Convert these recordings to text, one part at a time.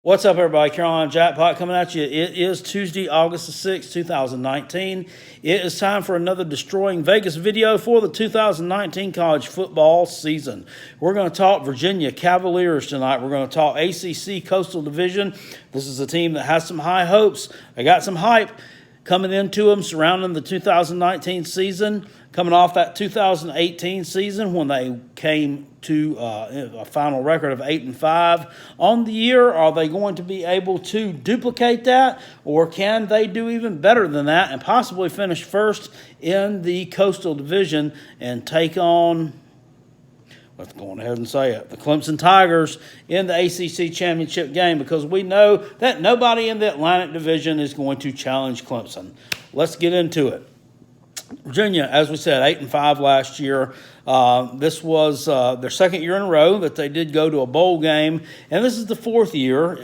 What's up, everybody? Carolina Jackpot coming at you. It is Tuesday, August the 6th, 2019. It is time for another Destroying Vegas video for the 2019 college football season. We're going to talk Virginia Cavaliers tonight. We're going to talk ACC Coastal Division. This is a team that has some high hopes. They got some hype coming into them surrounding the 2019 season, coming off that 2018 season when they came to a final record of 8-5 on the year. Are they going to be able to duplicate that, or can they do even better than that and possibly finish first in the Coastal Division and take on, let's go on ahead and say it, the Clemson Tigers in the ACC championship game, because we know that nobody in the Atlantic Division is going to challenge Clemson. Let's get into it. Virginia, as we said, 8-5 last year. This was their second year in a row that they did go to a bowl game, and this is the fourth year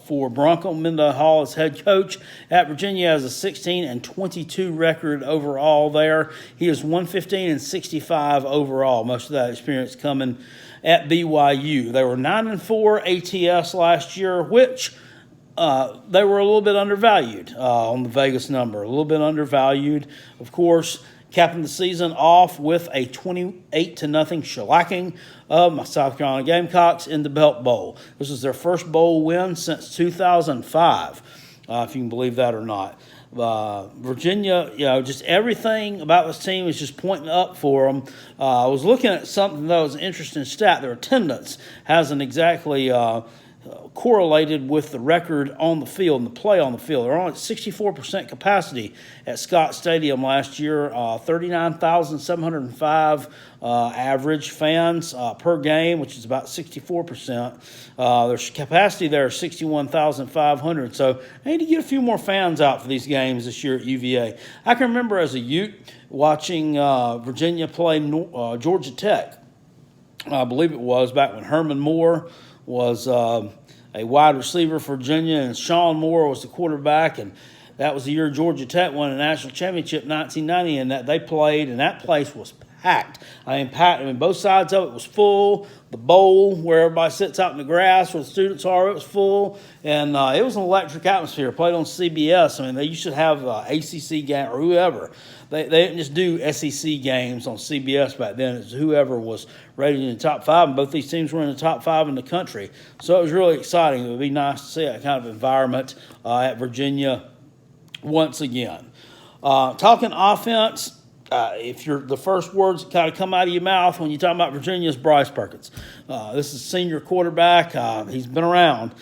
for Bronco Mendenhall as head coach at Virginia. Has a 16-22 record overall there. He is 115-65 overall. Most of that experience coming at BYU. They were 9-4 ATS last year, which they were a little bit undervalued on the Vegas number, a little bit undervalued. Of course, capping the season off with a 28-0 shellacking of my South Carolina Gamecocks in the Belt Bowl. This is their first bowl win since 2005, if you can believe that or not. Virginia, just everything about this team is just pointing up for them. I was looking at something that was an interesting stat. Their attendance hasn't exactly correlated with the record on the field and the play on the field. They're on 64% capacity at Scott Stadium last year, 39,705 average fans per game, which is about 64%. Their capacity there is 61,500. So they need to get a few more fans out for these games this year at UVA. I can remember as a Ute watching Virginia play Georgia Tech. I believe it was back when Herman Moore was a wide receiver for Virginia, and Sean Moore was the quarterback, and that was the year Georgia Tech won a national championship, 1990, and that they played, and that place was packed. Packed. Both sides of it was full. The bowl, where everybody sits out in the grass where the students are, it was full, and it was an electric atmosphere. Played on CBS. They used to have ACC game or whoever. They didn't just do SEC games on CBS back then. It was whoever was rated in the top five, and both these teams were in the top five in the country. So it was really exciting. It would be nice to see that kind of environment at Virginia once again. Talking offense, if you're the first words that kind of come out of your mouth when you talk about Virginia is Bryce Perkins. This is senior quarterback. He's been around.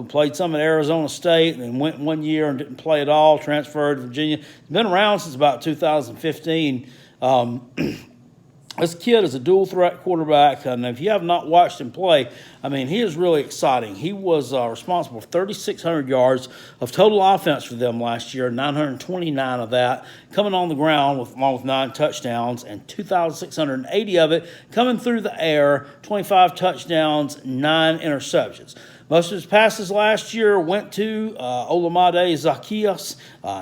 Played some at Arizona State and then went 1 year and didn't play at all, transferred to Virginia. He's been around since about 2015. This kid is a dual-threat quarterback, and if you have not watched him play, he is really exciting. He was responsible for 3,600 yards of total offense for them last year, 929 of that coming on the ground along with 9 touchdowns, and 2,680 of it coming through the air, 25 touchdowns, 9 interceptions. Most of his passes last year went to Olamide Zaccheaus,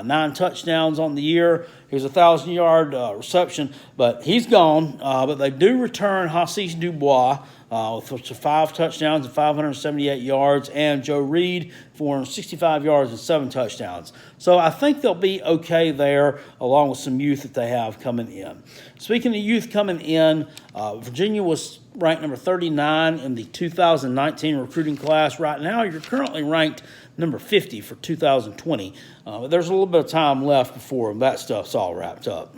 9 touchdowns on the year. Here's a 1,000-yard reception, but he's gone. But they do return Hassis Dubois with 5 touchdowns and 578 yards, and Joe Reed 465 yards and 7 touchdowns. So I think they'll be okay there, along with some youth that they have coming in. Speaking of youth coming in, Virginia was ranked number 39 in the 2019 recruiting class. Right now, you're currently ranked number 50 for 2020. But there's a little bit of time left before that stuff's all wrapped up.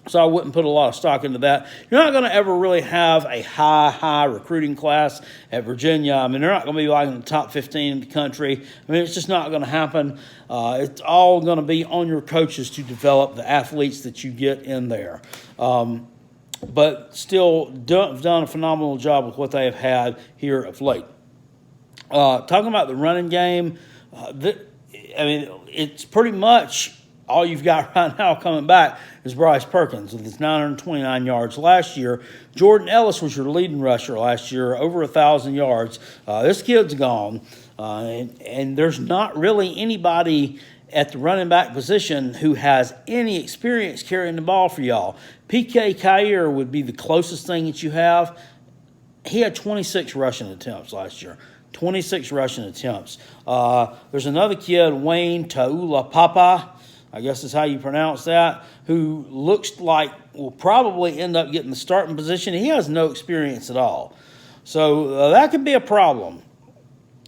So I wouldn't put a lot of stock into that. You're not going to ever really have a high recruiting class at Virginia. They're not going to be like in the top 15 in the country. It's just not going to happen. It's all going to be on your coaches to develop the athletes that you get in there. But still done a phenomenal job with what they have had here of late. Talking about the running game, it's pretty much all you've got right now coming back is Bryce Perkins with his 929 yards last year. Jordan Ellis was your leading rusher last year, over 1,000 yards. This kid's gone, and there's not really anybody at the running back position who has any experience carrying the ball for y'all. P.K. Kyer would be the closest thing that you have. He had 26 rushing attempts last year. 26 rushing attempts. There's another kid, Wayne Taulapapa, I guess is how you pronounce that, who looks like will probably end up getting the starting position. He has no experience at all. So that could be a problem,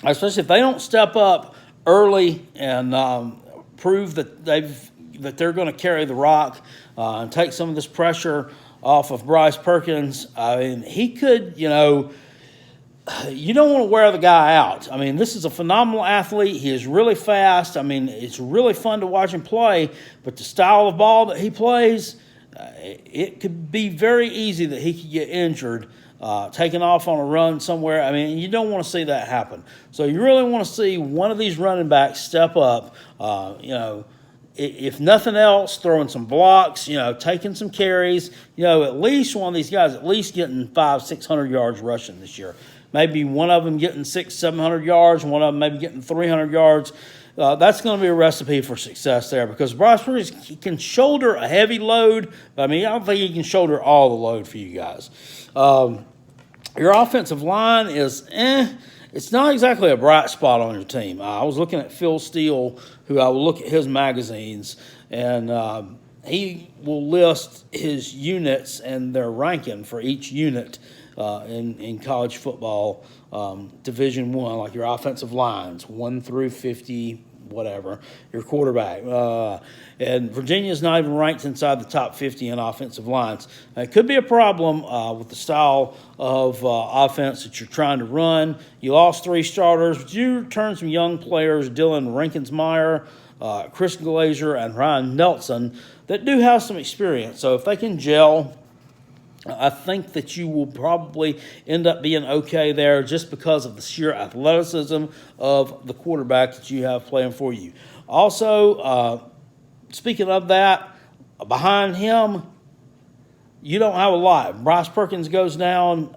especially if they don't step up early and prove that they're going to carry the rock and take some of this pressure off of Bryce Perkins. I mean, he could, you don't want to wear the guy out. I mean, this is a phenomenal athlete. He is really fast. I mean, it's really fun to watch him play, but the style of ball that he plays, it could be very easy that he could get injured, taking off on a run somewhere. I mean, you don't want to see that happen. So you really want to see one of these running backs step up, if nothing else, throwing some blocks, taking some carries, at least one of these guys at least getting 500-600 yards rushing this year. Maybe one of them getting 600-700 yards, one of them maybe getting 300 yards. That's going to be a recipe for success there, because Bryce Perkins, he can shoulder a heavy load, but I mean, I don't think he can shoulder all the load for you guys. Your offensive line is it's not exactly a bright spot on your team. I was looking at Phil Steele, who I will look at his magazines, and he will list his units and their ranking for each unit in college football, Division I, like your offensive lines, 1 through 50, whatever, your quarterback. And Virginia's not even ranked inside the top 50 in offensive lines. It could be a problem with the style of offense that you're trying to run. You lost 3 starters, but you returned some young players, Dylan Rinkensmeyer, Chris Glazier, and Ryan Nelson, that do have some experience. So if they can gel, I think that you will probably end up being okay there, just because of the sheer athleticism of the quarterback that you have playing for you. Also, speaking of that, behind him, you don't have a lot. Bryce Perkins goes down.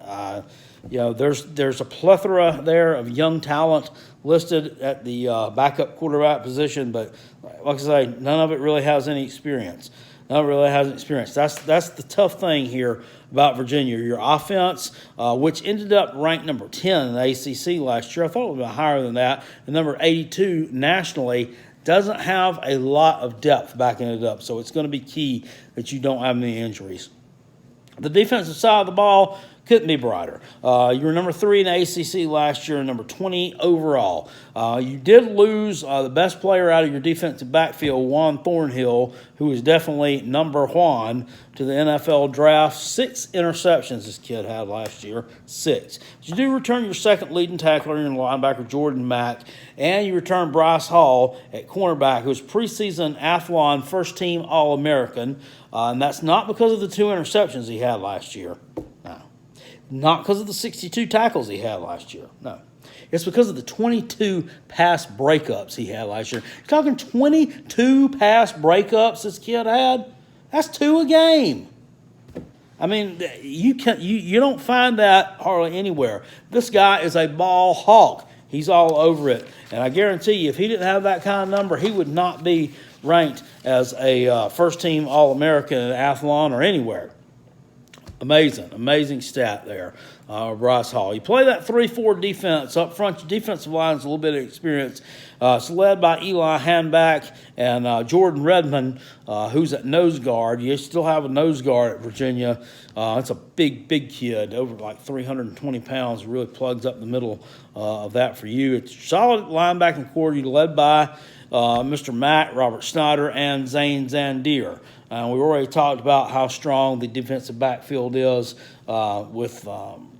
There's a plethora there of young talent listed at the backup quarterback position, but like I say, none of it really has any experience. That's the tough thing here about Virginia. Your offense, which ended up ranked number 10 in the ACC last year, I thought it would have been higher than that, and number 82 nationally, doesn't have a lot of depth backing it up. So it's going to be key that you don't have any injuries. The defensive side of the ball couldn't be brighter. You were number 3 in the ACC last year and number 20 overall. You did lose the best player out of your defensive backfield, Juan Thornhill, who is definitely number 1 to the NFL draft. 6 interceptions this kid had last year, 6. But you do return your second leading tackler, your linebacker Jordan Mack, and you return Bryce Hall at cornerback, who's preseason Athlon first-team All-American, and that's not because of the 2 interceptions he had last year. Not because of the 62 tackles he had last year. No. It's because of the 22 pass breakups he had last year. You're talking 22 pass breakups this kid had? That's 2 a game. I mean, you don't find that hardly anywhere. This guy is a ball hawk. He's all over it. And I guarantee you, if he didn't have that kind of number, he would not be ranked as a first-team All-American at Athlon or anywhere. Amazing stat there, Bryce Hall. You play that 3-4 defense up front. Your defensive line is a little bit of experience. It's led by Eli Handback and Jordan Redmond, who's at nose guard. You still have a nose guard at Virginia. It's a big kid, over like 320 pounds. Really plugs up the middle of that for you. It's a solid linebacking core. You're led by Mr. Mack, Robert Snyder, and Zane Zandier. We already talked about how strong the defensive backfield is with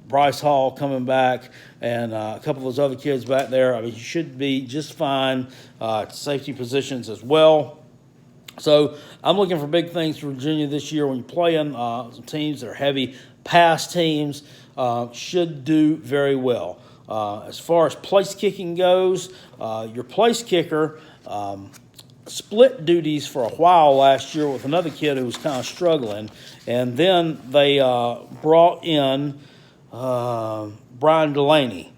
Bryce Hall coming back and a couple of those other kids back there. I mean, you should be just fine at safety positions as well. So I'm looking for big things for Virginia this year. When you're playing some teams that are heavy pass teams, should do very well. As far as place kicking goes, your place kicker split duties for a while last year with another kid who was kind of struggling, and then they brought in Brian Delaney,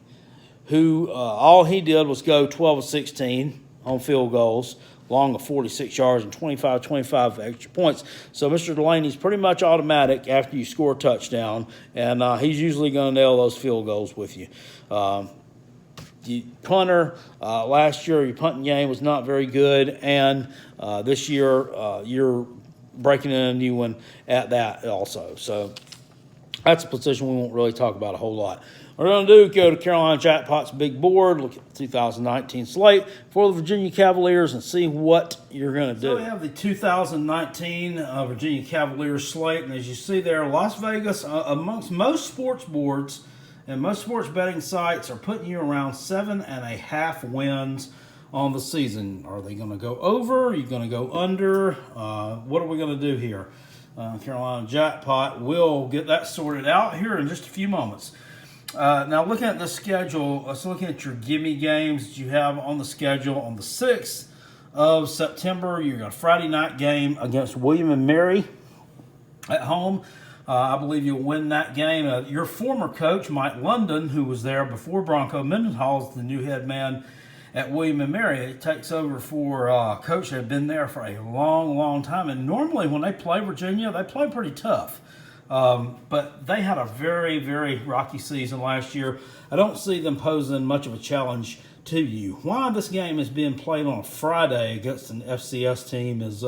who all he did was go 12 of 16 on field goals, long of 46 yards and 25 extra points. So Mr. Delaney's pretty much automatic after you score a touchdown, and he's usually going to nail those field goals with you. punter. Last year, your punting game was not very good, and this year you're breaking in a new one at that also. So that's a position we won't really talk about a whole lot. What we're going to do, go to Carolina Jackpot's big board, look at the 2019 slate for the Virginia Cavaliers and see what you're going to do. So we have the 2019 Virginia Cavaliers slate, and as you see there, Las Vegas, amongst most sports boards and most sports betting sites, are putting you around 7.5 wins on the season. Are they going to go over? Are you going to go under? What are we going to do here? Carolina Jackpot will get that sorted out here in just a few moments. Now, looking at the schedule, let's look at your gimme games that you have on the schedule. On the 6th of September, you got a Friday night game against William and Mary at home. I believe you'll win that game. Your former coach, Mike London, who was there before Bronco Mendenhall, is the new head man at William and Mary. It takes over for a coach that had been there for a long, long time. And normally when they play Virginia, they play pretty tough. But they had a very, very rocky season last year. I don't see them posing much of a challenge to you. Why this game is being played on a Friday against an FCS team is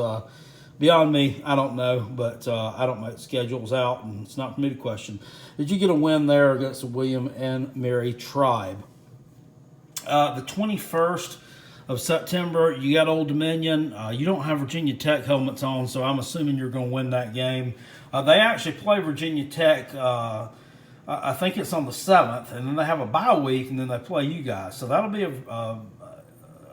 beyond me. I don't know, but I don't make schedules out, and it's not for me to question. Did you get a win there against the William and Mary Tribe? The 21st of September, you got Old Dominion. You don't have Virginia Tech helmets on, so I'm assuming you're going to win that game. They actually play Virginia Tech, I think it's on the 7th, and then they have a bye week, and then they play you guys. So that'll be a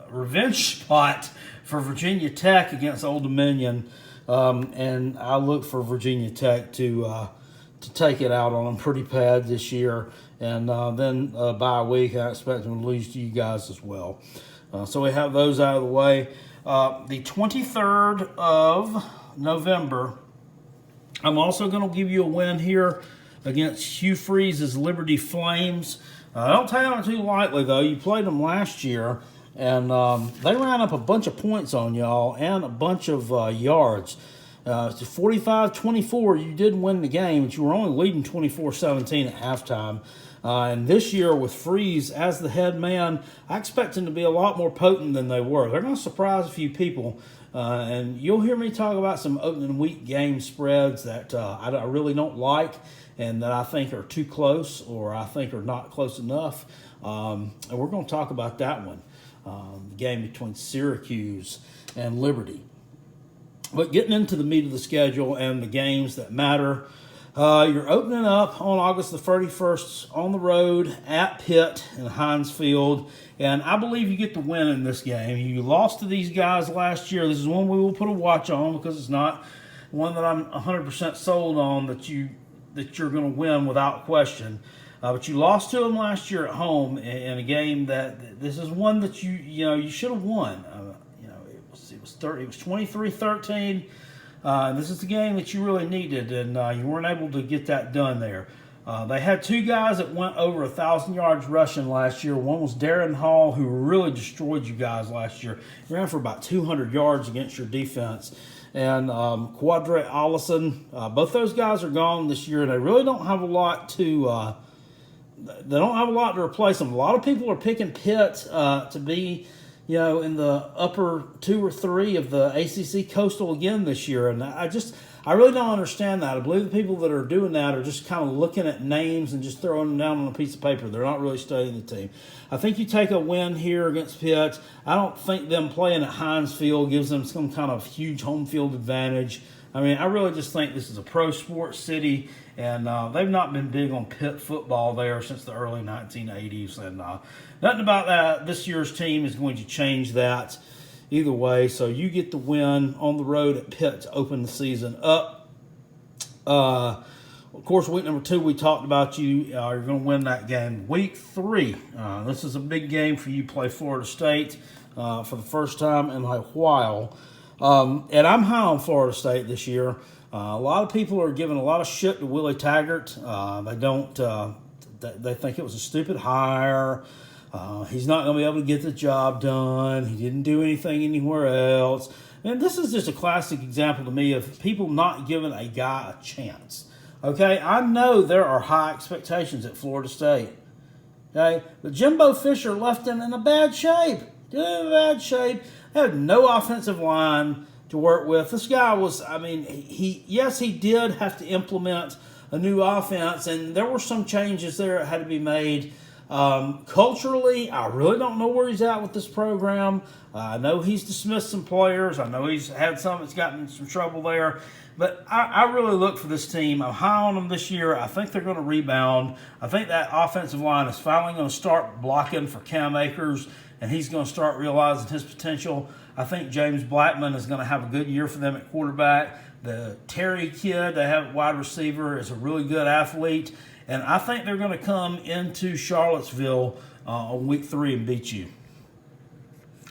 revenge spot for Virginia Tech against Old Dominion, and I look for Virginia Tech to take it out on them pretty bad this year. And then bye week, I expect them to lose to you guys as well. So we have those out of the way. The 23rd of November, I'm also going to give you a win here against Hugh Freeze's Liberty Flames. Don't take them too lightly, though. You played them last year, and they ran up a bunch of points on y'all and a bunch of yards. 45-24, you did win the game, but you were only leading 24-17 at halftime. And this year with Freeze as the head man, I expect them to be a lot more potent than they were. They're going to surprise a few people. And you'll hear me talk about some opening week game spreads that I really don't like and that I think are too close or I think are not close enough. And we're going to talk about that one, the game between Syracuse and Liberty. But getting into the meat of the schedule and the games that matter, you're opening up on August the 31st on the road at Pitt in Heinz Field, and I believe you get the win in this game. You lost to these guys last year. This is one we will put a watch on because it's not one that I'm 100% sold on that you're going to win without question. But you lost to them last year at home in a game that this is one that you should have won. It was 23-13. This is the game that you really needed, and you weren't able to get that done there. They had two guys that went over 1,000 yards rushing last year. One was Darren Hall, who really destroyed you guys last year. He ran for about 200 yards against your defense. And Quadre Allison, both those guys are gone this year, and they really don't have a lot to replace them. A lot of people are picking Pitt to be in the upper 2 or 3 of the ACC Coastal again this year. And I really don't understand that. I believe the people that are doing that are just kind of looking at names and just throwing them down on a piece of paper. They're not really studying the team. I think you take a win here against Pitt. I don't think them playing at Heinz Field gives them some kind of huge home field advantage. I mean, I really just think this is a pro sports city, and they've not been big on Pitt football there since the early 1980s. And nothing about that. This year's team is going to change that either way. So you get the win on the road at Pitt to open the season up. Of course, week number 2, we talked about you're going to win that game. Week 3, this is a big game for you. Play Florida State for the first time in a while. And I'm high on Florida State this year. A lot of people are giving a lot of shit to Willie Taggart. They think it was a stupid hire. He's not going to be able to get the job done. He didn't do anything anywhere else. And this is just a classic example to me of people not giving a guy a chance. Okay, I know there are high expectations at Florida State. Okay, but Jimbo Fisher left them in a bad shape. In a bad shape. They had no offensive line to work with. This guy was, I mean, he did have to implement a new offense, and there were some changes there that had to be made. Culturally, I really don't know where he's at with this program. I know he's dismissed some players. I know he's had some that's gotten in some trouble there. But I really look for this team. I'm high on them this year. I think they're going to rebound. I think that offensive line is finally going to start blocking for Cam Akers, and he's going to start realizing his potential. I think James Blackman is going to have a good year for them at quarterback. The Terry kid, they have wide receiver, is a really good athlete. And I think they're going to come into Charlottesville on week 3 and beat you.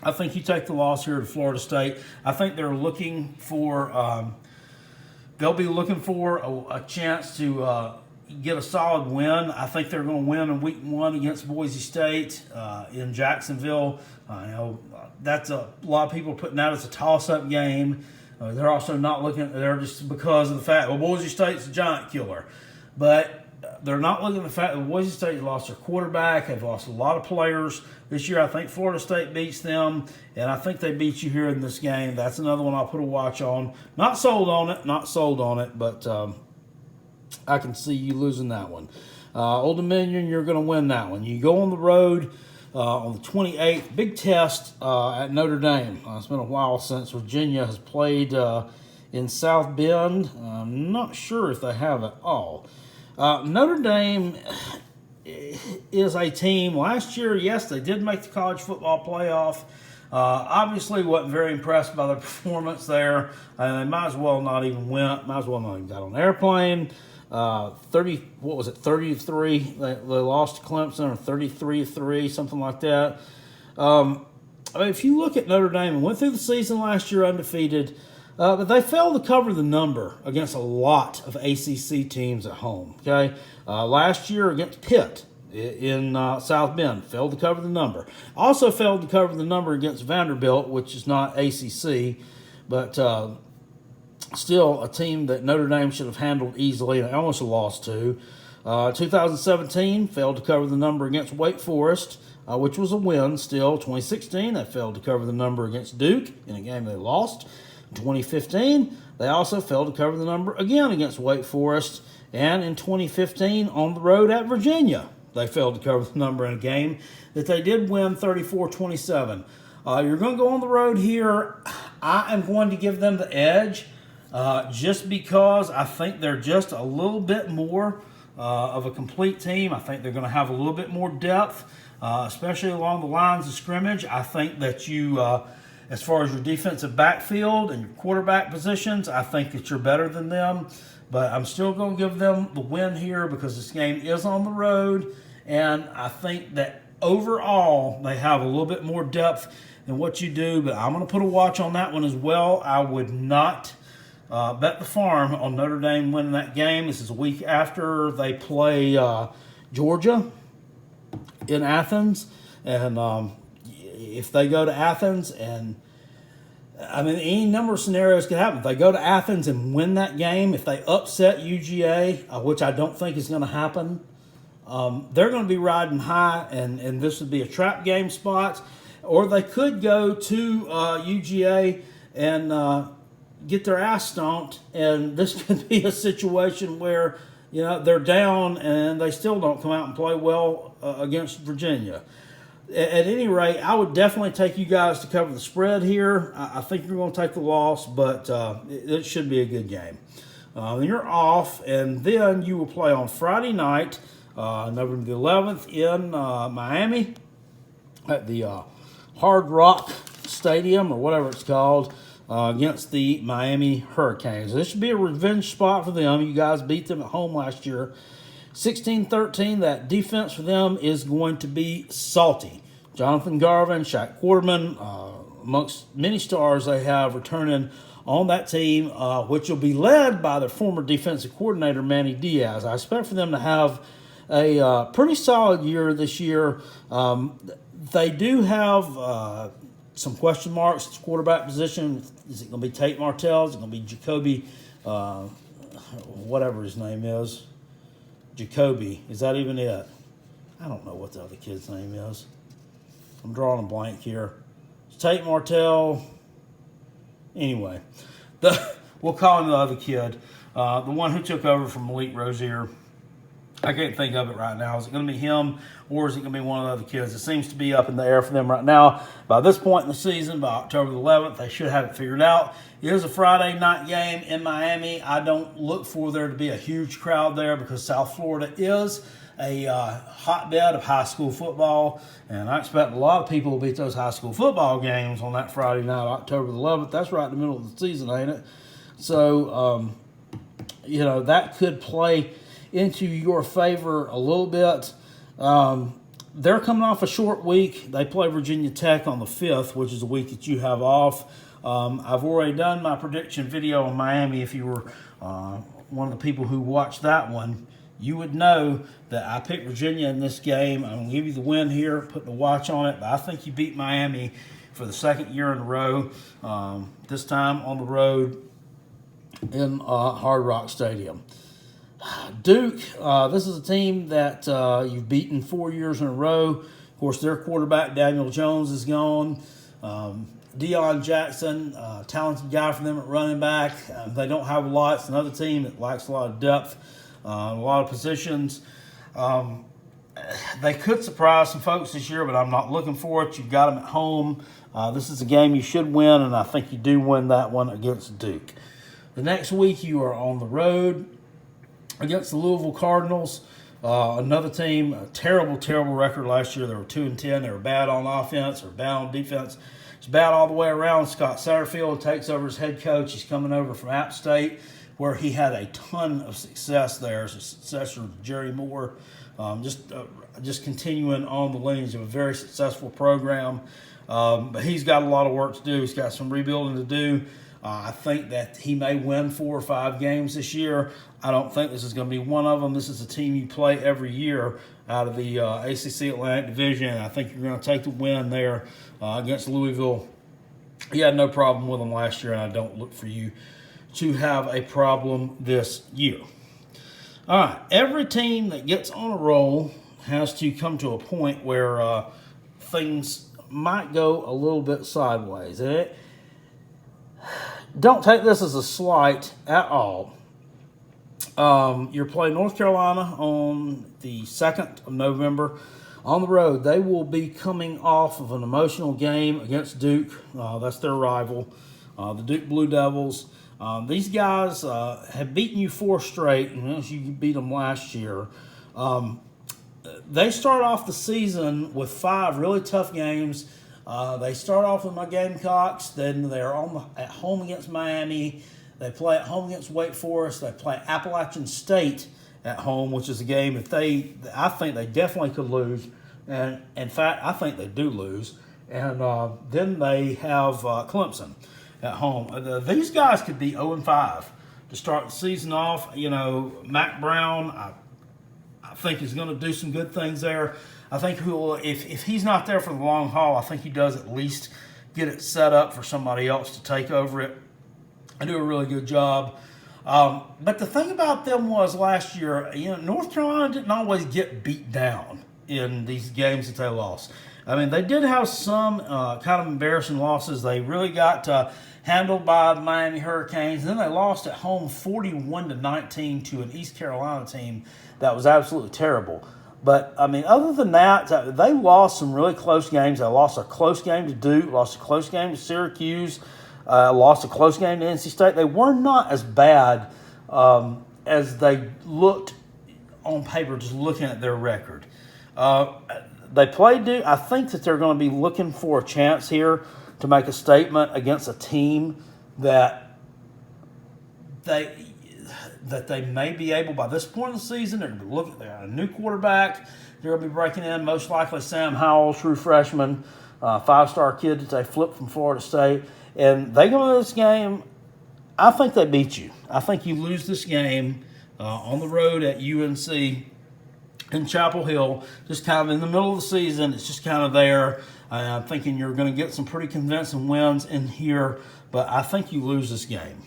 I think you take the loss here to Florida State. I think they're looking for they'll be looking for a chance to get a solid win. I think they're going to win in week 1 against Boise State in Jacksonville. That's a lot of people putting that as a toss-up game. They're also not looking. They're just because of the fact, well, Boise State's a giant killer, but they're not looking at the fact that Boise State lost their quarterback. They've lost a lot of players this year. I think Florida State beats them, and I think they beat you here in this game. That's another one I'll put a watch on. Not sold on it, but I can see you losing that one. Old Dominion, you're going to win that one. You go on the road on the 28th, big test at Notre Dame. It's been a while since Virginia has played in South Bend. I'm not sure if they have at all. Notre Dame is a team. Last year, yes, they did make the college football playoff. Obviously, wasn't very impressed by their performance there. They might as well not even went. Might as well not even got on an airplane. 30-3. They lost to Clemson, or 33-3, something like that. I mean, if you look at Notre Dame and went through the season last year undefeated, but they failed to cover the number against a lot of ACC teams at home. Okay, last year against Pitt in South Bend, failed to cover the number. Also failed to cover the number against Vanderbilt, which is not ACC, but still a team that Notre Dame should have handled easily and almost lost to. 2017 failed to cover the number against Wake Forest, which was a win still. 2016 they failed to cover the number against Duke in a game they lost. 2015, they also failed to cover the number again against Wake Forest. And in 2015, on the road at Virginia, they failed to cover the number in a game that they did win 34-27. You're going to go on the road here. I am going to give them the edge just because I think they're just a little bit more of a complete team. I think they're going to have a little bit more depth, especially along the lines of scrimmage. I think that you... as far as your defensive backfield and your quarterback positions, I think that you're better than them. But I'm still going to give them the win here because this game is on the road. And I think that overall they have a little bit more depth than what you do. But I'm going to put a watch on that one as well. I would not bet the farm on Notre Dame winning that game. This is a week after they play Georgia in Athens. And if they go to Athens, and I mean, any number of scenarios could happen. If they go to Athens and win that game, if they upset UGA, which I don't think is going to happen, they're going to be riding high, and this would be a trap game spot. Or they could go to UGA and get their ass stomped, and this could be a situation where they're down and they still don't come out and play well against Virginia. At any rate, I would definitely take you guys to cover the spread here. I think you're going to take the loss, but it should be a good game. You're off, and then you will play on Friday night, November the 11th, in Miami at the Hard Rock Stadium, or whatever it's called, against the Miami Hurricanes. This should be a revenge spot for them. You guys beat them at home last year. 16-13, that defense for them is going to be salty. Jonathan Garvin, Shaq Quarterman, amongst many stars they have returning on that team, which will be led by their former defensive coordinator, Manny Diaz. I expect for them to have a pretty solid year this year. They do have some question marks at the quarterback position. Is it going to be Tate Martell? Is it going to be Jacoby, whatever his name is? Jacoby, is that even it? I don't know what the other kid's name is. I'm drawing a blank here. It's Tate Martell. Anyway, we'll call him the other kid. The one who took over from Malik Rozier. I can't think of it right now. Is it going to be him or is it going to be one of the other kids? It seems to be up in the air for them right now. By this point in the season, by October the 11th, they should have it figured out. It is a Friday night game in Miami. I don't look for there to be a huge crowd there because South Florida is a hotbed of high school football, and I expect a lot of people will be at those high school football games on that Friday night, October the 11th. That's right in the middle of the season, ain't it? So, that could play into your favor a little bit. They're coming off a short week. They play Virginia Tech on the 5th, which is a week that you have off. I've already done my prediction video on Miami. If you were one of the people who watched that one, you would know that I picked Virginia in this game. I'm going to give you the win here, putting a watch on it, but I think you beat Miami for the second year in a row, this time on the road in Hard Rock Stadium. Duke, this is a team that you've beaten 4 years in a row. Of course, their quarterback, Daniel Jones, is gone. Deion Jackson, talented guy for them at running back. They don't have a lot. It's another team that lacks a lot of depth, a lot of positions. They could surprise some folks this year, but I'm not looking for it. You've got them at home. This is a game you should win, and I think you do win that one against Duke. The next week, you are on the road against the Louisville Cardinals, another team, a terrible, terrible record last year. They were 2-10. They were bad on offense, or bad on defense. It's bad all the way around. Scott Satterfield takes over as head coach. He's coming over from App State, where he had a ton of success there as a successor of Jerry Moore. Just continuing on the lineage of a very successful program. But he's got a lot of work to do. He's got some rebuilding to do. I think that he may win 4 or 5 games this year. I don't think this is going to be one of them. This is a team you play every year out of the ACC Atlantic Division. I think you're going to take the win there against Louisville. You had no problem with them last year, and I don't look for you to have a problem this year. All right, every team that gets on a roll has to come to a point where things might go a little bit sideways. Don't take this as a slight at all. You're playing North Carolina on the 2nd of November on the road. They will be coming off of an emotional game against Duke. That's their rival, the Duke Blue Devils. These guys have beaten you 4 straight, and you beat them last year. They start off the season with 5 really tough games. They start off with my Gamecocks, then they're at home against Miami. They play at home against Wake Forest. They play Appalachian State at home, which is a game I think they definitely could lose. And in fact, I think they do lose. And then they have Clemson at home. These guys could be 0-5 to start the season off. Mac Brown, I think is going to do some good things there. I think if he's not there for the long haul, I think he does at least get it set up for somebody else to take over it and do a really good job. But the thing about them was last year, North Carolina didn't always get beat down in these games that they lost. I mean, they did have some kind of embarrassing losses. They really got handled by the Miami Hurricanes. And then they lost at home 41-19 to an East Carolina team that was absolutely terrible. But, I mean, other than that, they lost some really close games. They lost a close game to Duke, lost a close game to Syracuse, lost a close game to NC State. They were not as bad as they looked on paper, just looking at their record. They played Duke. I think that they're going to be looking for a chance here to make a statement against a team that they may be able, by this point in the season, they're going to be looking at a new quarterback. They're going to be breaking in, most likely Sam Howell, true freshman, 5-star kid that they flipped from Florida State. And they go into this game, I think they beat you. I think you lose this game on the road at UNC in Chapel Hill, just kind of in the middle of the season. It's just kind of there. I'm thinking you're going to get some pretty convincing wins in here, but I think you lose this game.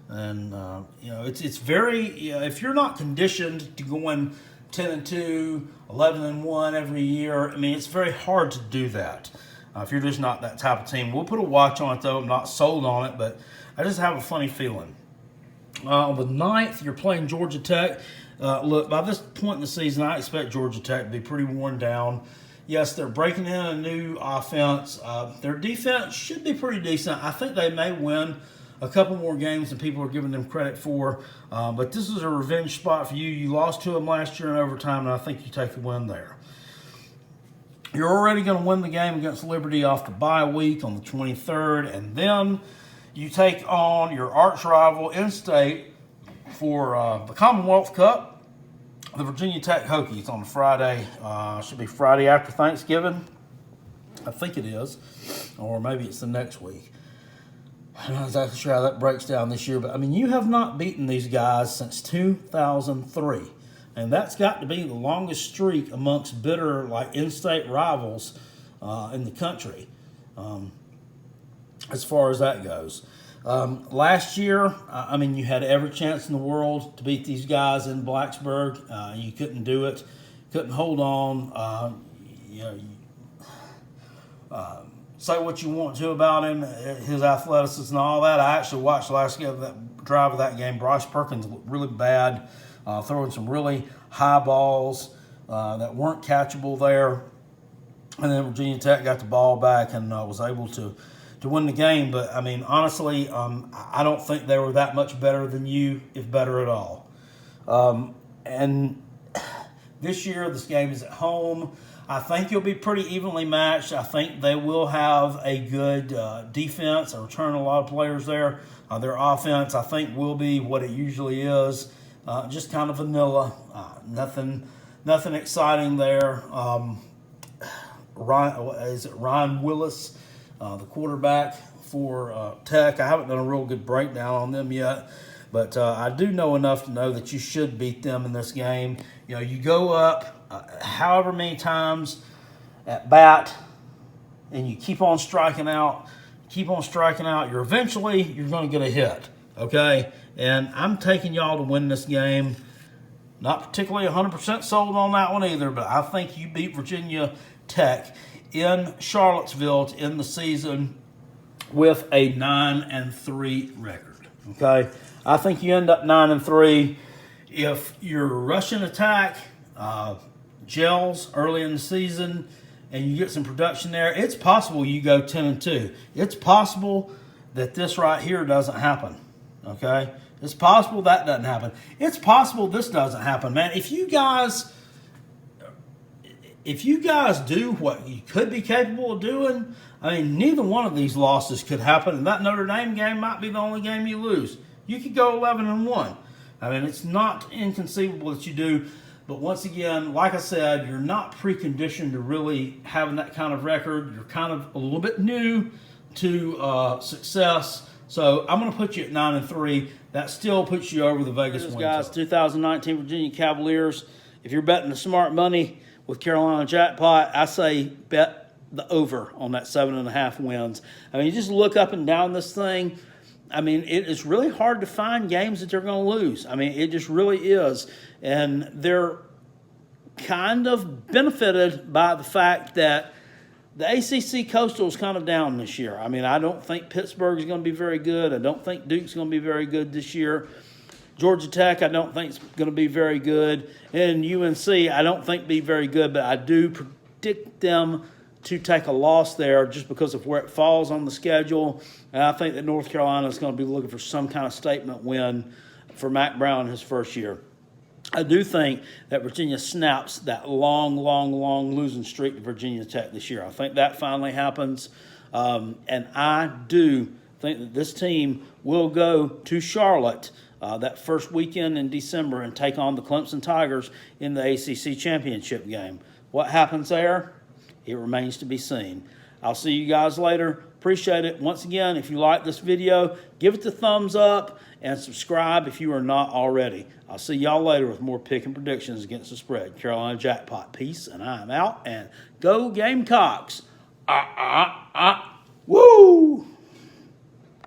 And, it's very, if you're not conditioned to going 10-2, 11-1 every year. I mean, it's very hard to do that if you're just not that type of team. We'll put a watch on it, though. I'm not sold on it, but I just have a funny feeling. On the 9th, you're playing Georgia Tech. Look, by this point in the season, I expect Georgia Tech to be pretty worn down. Yes, they're breaking in a new offense. Their defense should be pretty decent. I think they may win a couple more games than people are giving them credit for. But this is a revenge spot for you. You lost to them last year in overtime, and I think you take the win there. You're already going to win the game against Liberty off the bye week on the 23rd, and then you take on your arch rival in-state for the Commonwealth Cup, the Virginia Tech Hokies, on Friday. Should be Friday after Thanksgiving. I think it is. Or maybe it's the next week. I'm not exactly sure how that breaks down this year. But, I mean, you have not beaten these guys since 2003. And that's got to be the longest streak amongst bitter, like, in-state rivals in the country, as far as that goes. Last year, I mean, you had every chance in the world to beat these guys in Blacksburg. You couldn't do it. Couldn't hold on. Say what you want to about him, his athleticism and all that. I actually watched the last drive of that game. Bryce Perkins looked really bad, throwing some really high balls that weren't catchable there. And then Virginia Tech got the ball back and was able to win the game. But, I mean, honestly, I don't think they were that much better than you, if better at all. And this year, this game is at home. I think you'll be pretty evenly matched. I think they will have a good defense. I return a lot of players there. Their offense, I think, will be what it usually is. Just kind of vanilla. Nothing exciting there. Ryan Willis, the quarterback for Tech. I haven't done a real good breakdown on them yet, but I do know enough to know that you should beat them in this game. You know, you go up however many times at bat, and you keep on striking out, you're going to get a hit, okay? And I'm taking y'all to win this game. Not particularly 100% sold on that one either, but I think you beat Virginia Tech in Charlottesville to end the season with a 9-3 record, okay? I think you end up 9-3 if your rushing attack gels early in the season and you get some production there. It's possible you go 10-2. It's possible that this right here doesn't happen, okay? It's possible that doesn't happen. It's possible this doesn't happen, man. If you guys do what you could be capable of doing, I mean, neither one of these losses could happen, and that Notre Dame game might be the only game you lose. You could go 11-1. I mean, it's not inconceivable that you do. But once again, like I said, you're not preconditioned to really having that kind of record. You're kind of a little bit new to success. So I'm going to put you at 9-3. That still puts you over the Vegas win. Guys, 2019 Virginia Cavaliers. If you're betting the smart money with Carolina Jackpot, I say bet the over on that 7.5 wins. I mean, you just look up and down this thing. I mean, it is really hard to find games that they're going to lose. I mean, it just really is. And they're kind of benefited by the fact that the ACC Coastal is kind of down this year. I mean, I don't think Pittsburgh is going to be very good. I don't think Duke's going to be very good this year. Georgia Tech, I don't think is going to be very good. And UNC, I don't think be very good, but I do predict them to take a loss there just because of where it falls on the schedule. And I think that North Carolina is going to be looking for some kind of statement win for Mack Brown in his first year. I do think that Virginia snaps that long losing streak to Virginia Tech this year. I think that finally happens. And I do think that this team will go to Charlotte that first weekend in December and take on the Clemson Tigers in the ACC championship game. What happens there? It remains to be seen. I'll see you guys later. Appreciate it. Once again, if you like this video, give it the thumbs up and subscribe if you are not already. I'll see y'all later with more pick and predictions against the spread. Carolina Jackpot. Peace, and I'm out. And go Gamecocks.